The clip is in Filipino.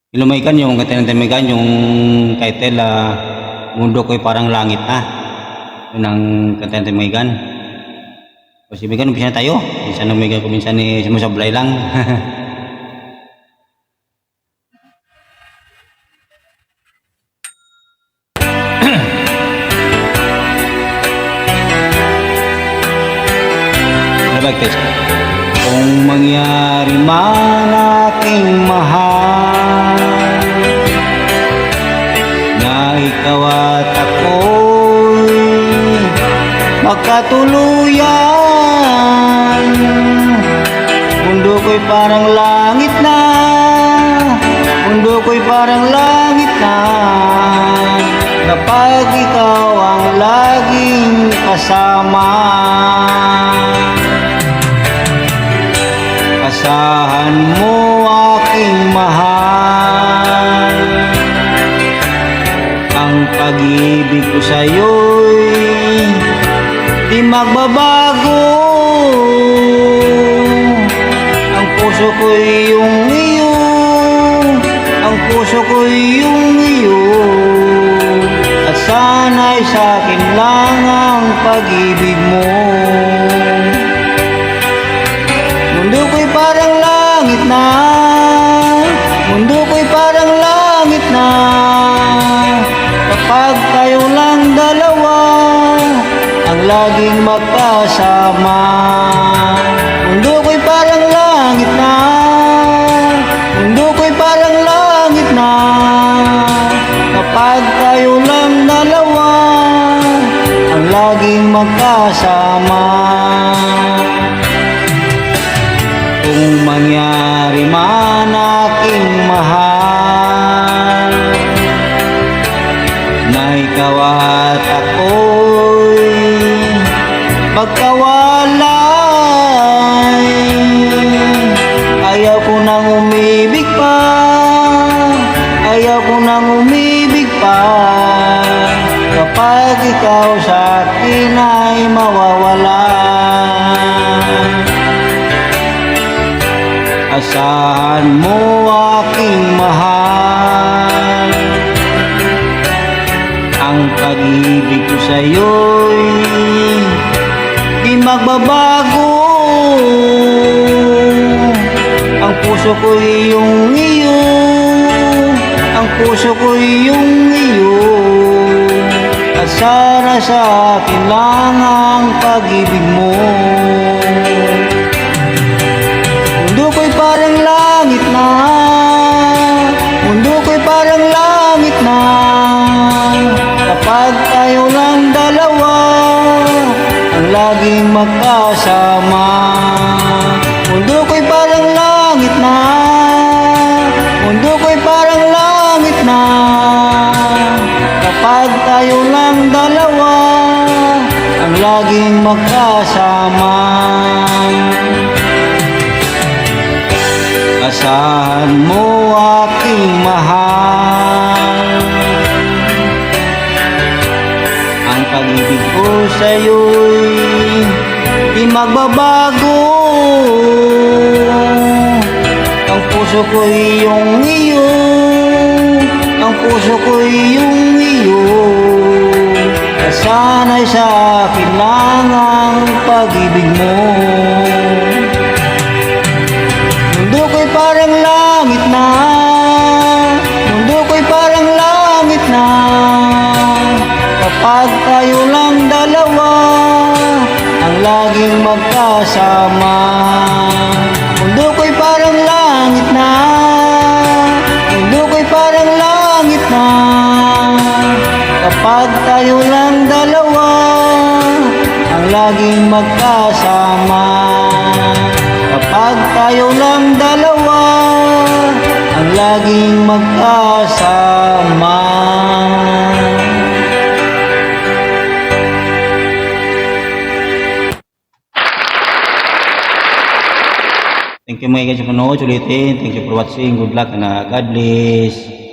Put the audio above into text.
Ilumaikan yung katinatimikan yung title, mundo ko'y parang langit na. Yun ang katinatimikan. O si Migan, umpisa na tayo. Minsan umigan ko, minsan sumusablay lang. Kung mangyari man aking mahal na ikaw at ako'y magkatuluyan, mundo ko'y parang langit na, mundo ko'y parang langit na, kapag ikaw ang laging kasama. Asahan mo aking mahal, ang pag-ibig ko sa'yo'y di magbabago. Ang puso ko'y iyong iyo, ang puso ko'y iyong iyo, at sana'y sa'kin lang ang pag-ibig mo. Mundo ko'y parang langit na, mundo ko'y parang langit na, kapag tayo lang dalawa ang laging magkasama. Mundo ko'y parang langit na, mundo ko'y parang langit na, kapag tayo lang dalawa ang laging magkasama. Kung mangyari man aking mahal na ikaw at ako'y magkawalay, ayaw ko nang umibig pa, ayaw ko nang umibig pa, kapag ikaw sa akin ay mawawala. Asahan mo aking mahal, ang pag-ibig ko sa'yo'y di magbabago. Ang puso ko'y iyong iyo, ang puso ko'y iyong iyo, at sana sa akin lang ang pag-ibig mo. Mundo ko'y parang langit na, mundo ko'y parang langit na, kapag tayo lang dalawa ang laging magkasama. Mundo ko'y parang langit na, mundo ko'y parang langit na, kapag tayo lang dalawa ang laging magkasama. Asahan mo aking mahal, ang pag-ibig ko sa'yo'y di magbabago. Ang puso ko'y iyong iyo, ang puso ko'y iyong iyo, at sana'y sa akin lang ang pag-ibig mo. Mundo ko'y parang langit na, mundo ko'y parang langit na, kapag tayo lang dalawa ang laging magkasama. Mundo ko'y parang langit na, mundo ko'y parang langit na, kapag tayo lang dalawa ang laging magkasama. Kapag tayo lang dalawa ang laging magkasama. Thank you mga guys sa panood. Ulitin. Thank you for watching. Good luck and God bless.